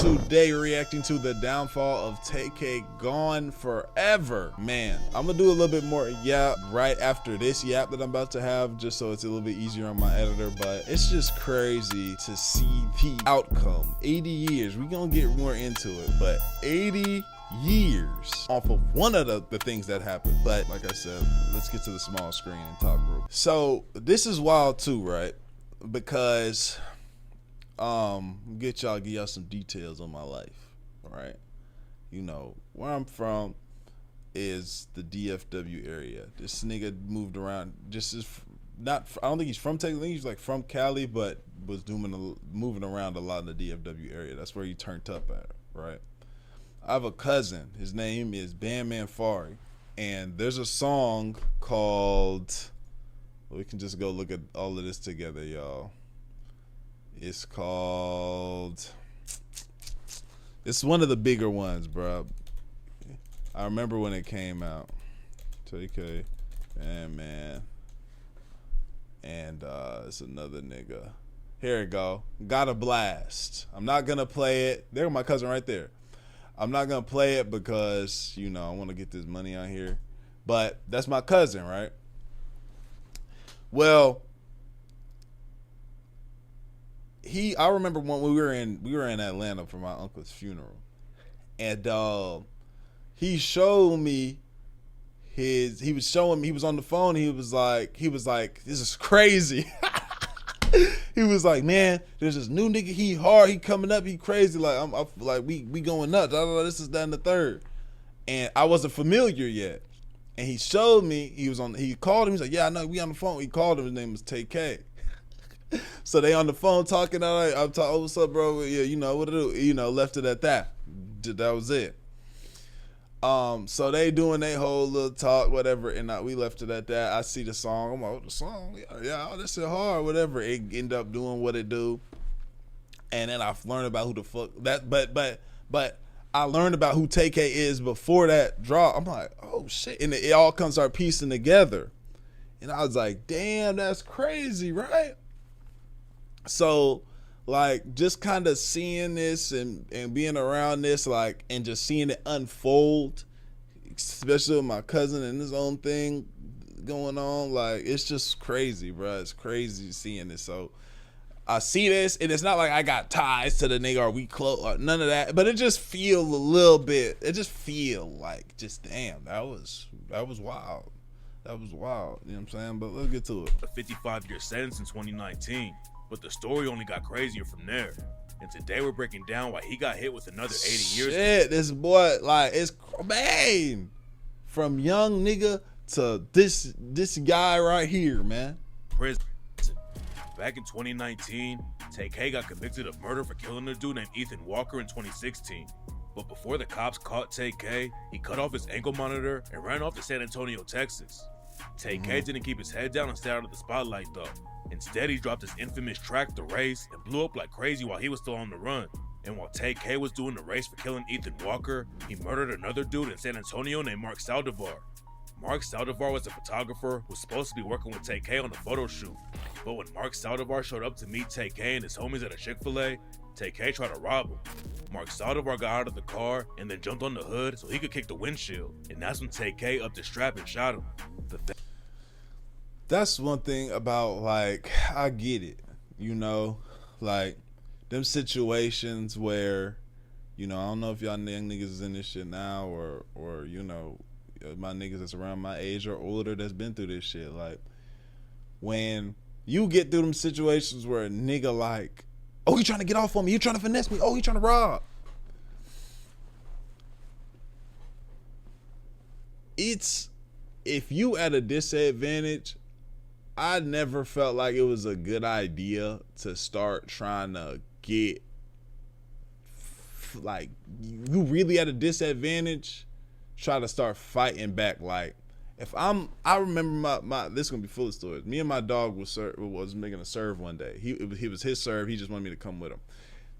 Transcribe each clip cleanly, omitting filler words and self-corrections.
today reacting to the downfall of TK Gone Forever. Man, I'm gonna do a little bit more yap right after this yap that I'm about to have, just so it's a little bit easier on my editor, but it's just crazy to see the outcome. 80 years, we gonna get more into it, but 80 years off of one of the things that happened. But like I said, let's get to the small screen and talk real. So this is wild too, right? Because give y'all some details on my life, right? You know, where I'm from is the DFW area. This nigga moved around, just is not, I don't think he's from Texas, I think he's like from Cali, but was moving around a lot in the DFW area. That's where he turned up at, right? I have a cousin, his name is Bandman Fari, and there's a song called, we can just go look at all of this together, y'all. It's called, it's one of the bigger ones, bro. I remember when it came out. TK, man. And it's another nigga. Here it go. Got a Blast. I'm not gonna play it. There's my cousin right there. I'm not gonna play it because, you know, I want to get this money out here. But that's my cousin, right? Well, I remember when we were in Atlanta for my uncle's funeral, and he showed me he was on the phone, he was like, this is crazy. He was like, man, there's this new nigga, he hard, he coming up, he crazy, like I'm like we going nuts, this is that and the third. And I wasn't familiar yet. And he showed me, he called him, he's like, yeah, I know, we on the phone. He called him, his name was TK. So they on the phone talking, I'm talking, oh, what's up, bro? Yeah, you know what to do, you know, left it at that. That was it. So they doing their whole little talk, whatever, and we left it at that. I see the song, I'm like, oh, the song, yeah, oh, this is hard, whatever. It end up doing what it do, and then I learned about who the fuck that, but I learned about who TK is before that drop. I'm like, oh shit, and it all comes start piecing together, and I was like, damn, that's crazy, right? So, like, just kind of seeing this and being around this, like, and just seeing it unfold, especially with my cousin and his own thing going on, like, it's just crazy, bro. It's crazy seeing this. So I see this, and it's not like I got ties to the nigga or we close or none of that, but it just feel a little bit. It just feel like, just damn, that was wild. That was wild. You know what I'm saying? But let's get to it. A 55-year sentence in 2019. But the story only got crazier from there. And today we're breaking down why he got hit with another 80 years. Shit, this boy, like, it's, man, from young nigga to this guy right here, man. Prison. Back in 2019, TK got convicted of murder for killing a dude named Ethan Walker in 2016. But before the cops caught TK, he cut off his ankle monitor and ran off to San Antonio, Texas. TK didn't keep his head down and stay out of the spotlight though. Instead, he dropped his infamous track, The Race, and blew up like crazy while he was still on the run. And while TK was doing the race for killing Ethan Walker, he murdered another dude in San Antonio named Mark Salivar. Mark Salivar was a photographer who was supposed to be working with TK on a photo shoot. But when Mark Salivar showed up to meet TK and his homies at a Chick-fil-A, TK tried to rob him. Mark Salivar got out of the car and then jumped on the hood so he could kick the windshield. And that's when TK upped his strap and shot him. That's one thing about, like, I get it, you know, like, them situations where, you know, I don't know if y'all young niggas is in this shit now or you know, my niggas that's around my age or older that's been through this shit, like, when you get through them situations where a nigga like, oh, he trying to get off on me, you trying to finesse me, oh, he trying to rob. It's, if you at a disadvantage, I never felt like it was a good idea to start trying to get, like, you really at a disadvantage, try to start fighting back. Like, if I remember my this is gonna be full of stories. Me and my dog was making a serve one day. He was his serve. He just wanted me to come with him.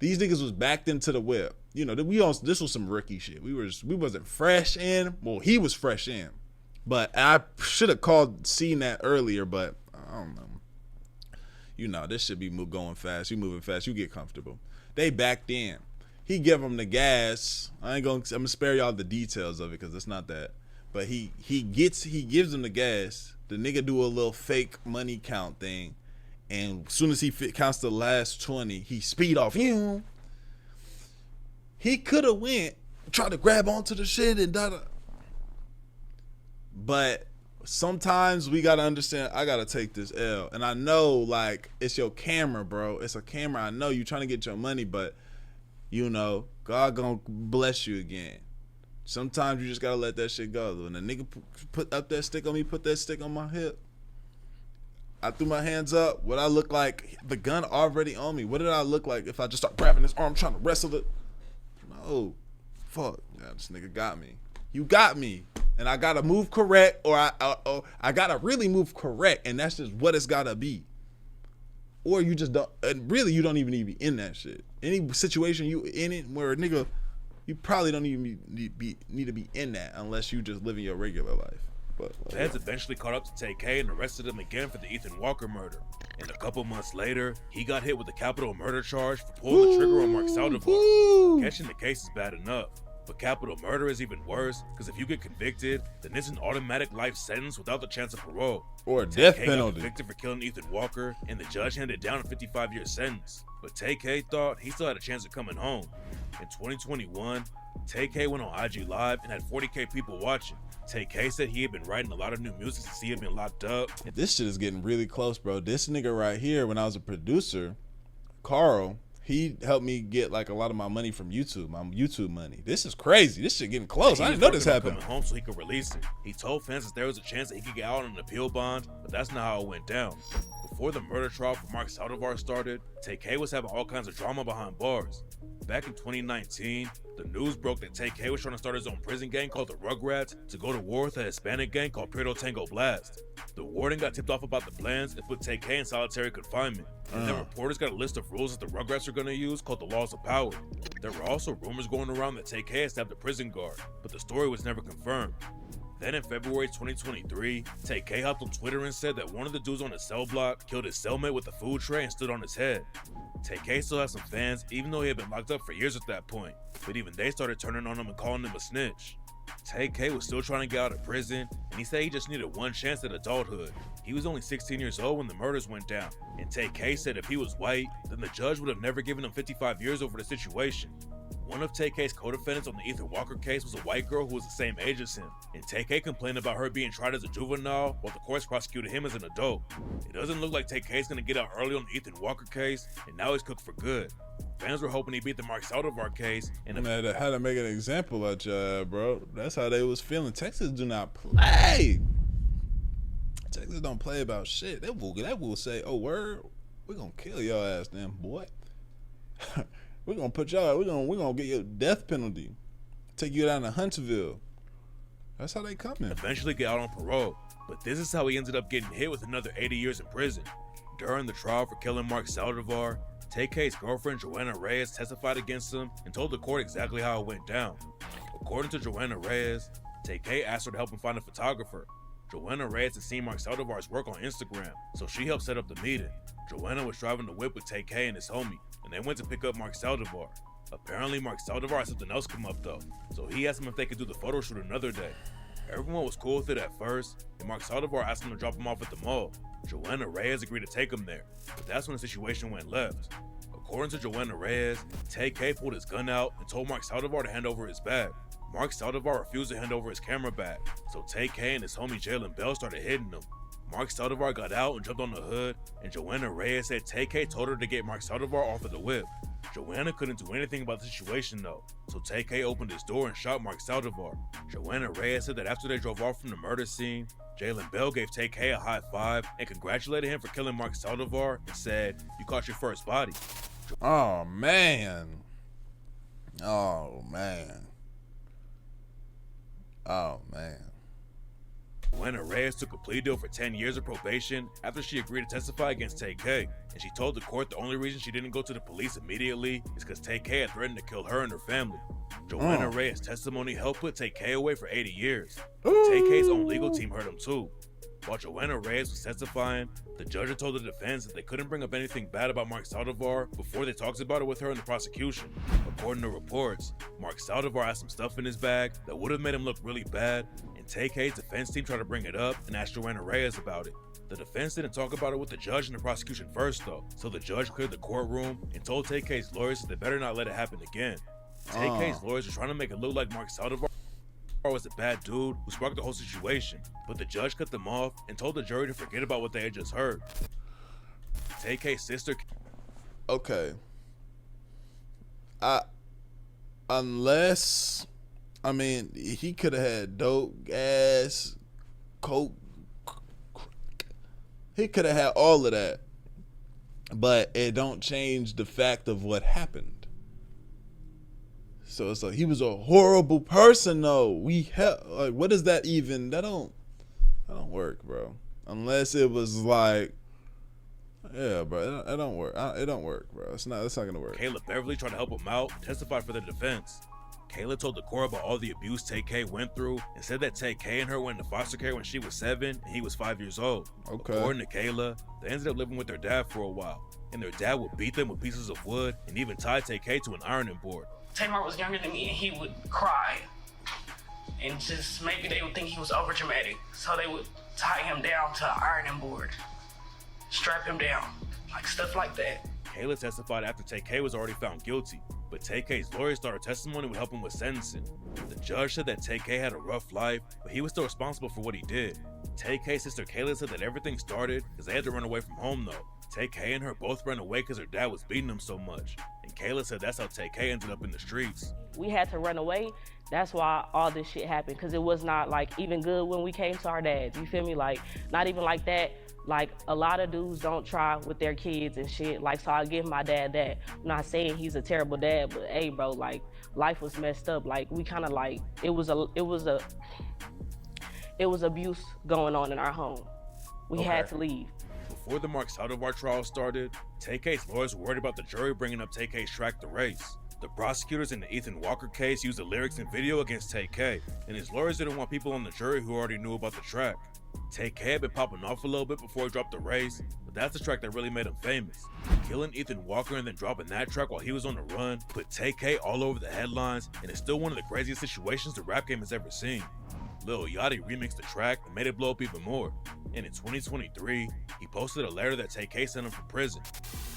These niggas was backed into the whip. You know, this was some rookie shit. We wasn't fresh in. Well, he was fresh in, but I should have seen that earlier. But I don't know. You know, this should be going fast. You moving fast. You get comfortable. They backed in. he give him the gas. I'm gonna spare y'all the details of it because it's not that. But he gives him the gas. The nigga do a little fake money count thing, and as soon as he counts the last 20, he speed off. He could have went, tried to grab onto the shit and da. But sometimes we gotta understand. I gotta take this L, and I know like it's your camera, bro. It's a camera. I know you trying to get your money, but you know God gonna bless you again. Sometimes you just gotta let that shit go. When a nigga put up that stick on me, put that stick on my hip, I threw my hands up. What I look like? The gun already on me. What did I look like if I just start grabbing his arm, trying to wrestle it? No, fuck. Yeah, this nigga got me. You got me, and I gotta move correct, or I gotta really move correct, and that's just what it's gotta be. Or you just don't. And really, you don't even need to be in that shit. Any situation you in it where a nigga. You probably don't even need to be in that unless you just living your regular life. But feds eventually caught up to Tay K and arrested him again for the Ethan Walker murder. And a couple months later, he got hit with a capital murder charge for pulling the trigger on Mark Salivar. Catching the case is bad enough, but capital murder is even worse because if you get convicted, then it's an automatic life sentence without the chance of parole. Or a death Tay K penalty. got convicted for killing Ethan Walker, and the judge handed down a 55-year sentence. But Tay K thought he still had a chance of coming home. In 2021, Tay K went on IG Live and had 40K people watching. Tay K said he had been writing a lot of new music since he had been locked up. This shit is getting really close, bro. This nigga right here, when I was a producer, Carl, he helped me get like a lot of my money from YouTube, my YouTube money. This is crazy. This shit getting close. I didn't know this happened. Coming home so he could release it. He told fans that there was a chance that he could get out on an appeal bond, but that's not how it went down. Before the murder trial for Mark Salivar started, Tay K was having all kinds of drama behind bars. Back in 2019, the news broke that Tay K was trying to start his own prison gang called the Rugrats to go to war with a Hispanic gang called Prieto Tango Blast. The warden got tipped off about the plans and put Tay K in solitary confinement. And then reporters got a list of rules that the Rugrats are going to use called the Laws of Power. There were also rumors going around that Tay K had stabbed a prison guard, but the story was never confirmed. Then in February 2023, Tay K hopped on Twitter and said that one of the dudes on his cell block killed his cellmate with a food tray and stood on his head. Tay K still has some fans, even though he had been locked up for years at that point, but even they started turning on him and calling him a snitch. Tay K was still trying to get out of prison, and he said he just needed one chance at adulthood. He was only 16 years old when the murders went down, and Tay K said if he was white, then the judge would have never given him 55 years over the situation. One of Tay K's co-defendants on the Ethan Walker case was a white girl who was the same age as him, and Tay K complained about her being tried as a juvenile while the courts prosecuted him as an adult. It doesn't look like Tay K's gonna get out early on the Ethan Walker case, and now he's cooked for good. Fans were hoping he beat the Mark Salivar case, and man, had to make an example of you, bro. That's how they was feeling. Texas do not play. Texas don't play about shit. That will say, "Oh word, we're gonna kill your ass, damn boy." We're gonna put y'all. We're gonna get your death penalty. Take you down to Huntsville. That's how they coming. Eventually get out on parole, but this is how he ended up getting hit with another 80 years in prison. During the trial for killing Mark Salivar, Tay K's girlfriend Joanna Reyes testified against him and told the court exactly how it went down. According to Joanna Reyes, Tay K asked her to help him find a photographer. Joanna Reyes had seen Mark Salivar's work on Instagram, so she helped set up the meeting. Joanna was driving the whip with Tay K and his homie, and they went to pick up Mark Salivar. Apparently, Mark Salivar had something else come up though, so he asked him if they could do the photo shoot another day. Everyone was cool with it at first, and Mark Salivar asked him to drop him off at the mall. Joanna Reyes agreed to take him there, but that's when the situation went left. According to Joanna Reyes, Tay K pulled his gun out and told Mark Salivar to hand over his bag. Mark Salivar refused to hand over his camera bag, so Tay K and his homie Jalen Bell started hitting him. Mark Salivar got out and jumped on the hood, and Joanna Reyes said Tay K told her to get Mark Salivar off of the whip. Joanna couldn't do anything about the situation though, so Tay K opened his door and shot Mark Salivar. Joanna Reyes said that after they drove off from the murder scene, Jalen Bell gave Tay K a high five and congratulated him for killing Mark Salivar and said, "You caught your first body." Oh man. Oh man. Oh man. Joanna Reyes took a plea deal for 10 years of probation after she agreed to testify against Tay K, and she told the court the only reason she didn't go to the police immediately is because Tay K had threatened to kill her and her family. Joanna Reyes' testimony helped put Tay K away for 80 years. Tay K's own legal team heard him too. While Joanna Reyes was testifying, the judge had told the defense that they couldn't bring up anything bad about Mark Salivar before they talked about it with her in the prosecution. According to reports, Mark Salivar had some stuff in his bag that would have made him look really bad, and TK's defense team tried to bring it up and asked Joanna Reyes about it. The defense didn't talk about it with the judge and the prosecution first though, so the judge cleared the courtroom and told TK's lawyers that they better not let it happen again. TK's lawyers were trying to make it look like Mark Salivar was a bad dude who sparked the whole situation, but the judge cut them off and told the jury to forget about what they had just heard. TK's sister. Okay. Unless, I mean, he could have had dope, gas, coke, he could have had all of that, but it don't change the fact of what happened. So it's like he was a horrible person though. Like, what is that even? That don't work, bro. Unless it was like, yeah, bro, it don't work. It don't work, bro. It's not gonna work. Kayla Beverly tried to help him out and testified for the defense. Kayla told the court about all the abuse TK went through and said that TK and her went into foster care when she was 7 and he was 5 years old. Okay. According to Kayla, they ended up living with their dad for a while, and their dad would beat them with pieces of wood and even tie TK to an ironing board. Tamar was younger than me and he would cry. And just maybe they would think he was over dramatic. So they would tie him down to an ironing board, strap him down, like stuff like that. Kayla testified after TK was already found guilty, but TK's lawyers thought her testimony would help him with sentencing. The judge said that TK had a rough life, but he was still responsible for what he did. TK's sister Kayla said that everything started because they had to run away from home though. TK and her both ran away because her dad was beating them so much. And Kayla said that's how TK ended up in the streets. We had to run away. That's why all this shit happened, because it was not like even good when we came to our dads. You feel me? Like, not even like that. Like, a lot of dudes don't try with their kids and shit. Like, so I give my dad that. I'm not saying he's a terrible dad, but hey, bro, like, life was messed up. Like, we kind of like, it was abuse going on in our home. We had to leave. Before the Mark Salivar trial started, TK's lawyers were worried about the jury bringing up TK's track The Race. The prosecutors in the Ethan Walker case used the lyrics and video against TK, and his lawyers didn't want people on the jury who already knew about the track. TK had been popping off a little bit before he dropped The Race, but that's the track that really made him famous. Killing Ethan Walker and then dropping that track while he was on the run put TK all over the headlines, and it's still one of the craziest situations the rap game has ever seen. Lil Yachty remixed the track and made it blow up even more. And in 2023, he posted a letter that TK sent him from prison.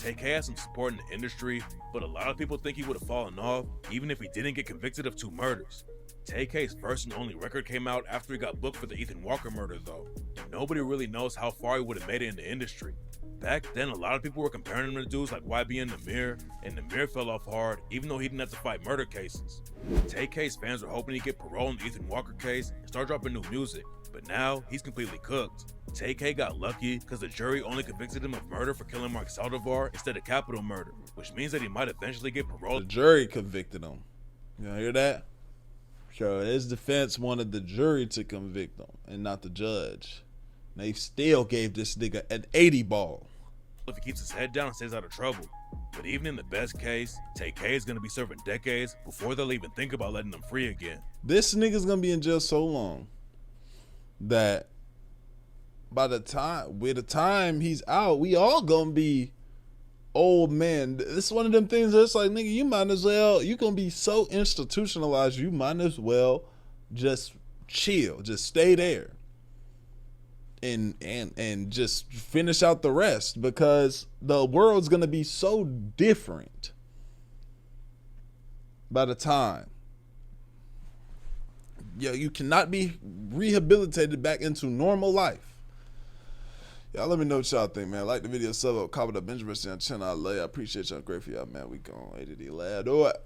TK has some support in the industry, but a lot of people think he would have fallen off even if he didn't get convicted of 2 murders. TK's first and only record came out after he got booked for the Ethan Walker murder though, and nobody really knows how far he would have made it in the industry. Back then, a lot of people were comparing him to dudes like YB and Namir, and Namir fell off hard even though he didn't have to fight murder cases. TK's fans were hoping he'd get parole in the Ethan Walker case and start dropping new music, but now he's completely cooked. TK got lucky because the jury only convicted him of murder for killing Mark Salivar instead of capital murder, which means that he might eventually get parole. The jury convicted him. You hear that? So his defense wanted the jury to convict him and not the judge. They still gave this nigga an 80 ball. If he keeps his head down and stays out of trouble. But even in the best case, TK is going to be serving decades before they'll even think about letting him free again. This nigga's going to be in jail so long that by the time he's out, we all going to be old men. This is one of them things that's like, nigga, you might as well, you going to be so institutionalized, you might as well just chill, just stay there. And just finish out the rest, because the world's gonna be so different by the time. Yeah, you cannot be rehabilitated back into normal life. Y'all let me know what y'all think, man. Like the video, sub up, comment up, Benjamin on the channel. I love you. I appreciate y'all. Great for y'all, man. We gone. ADD lad. Do it.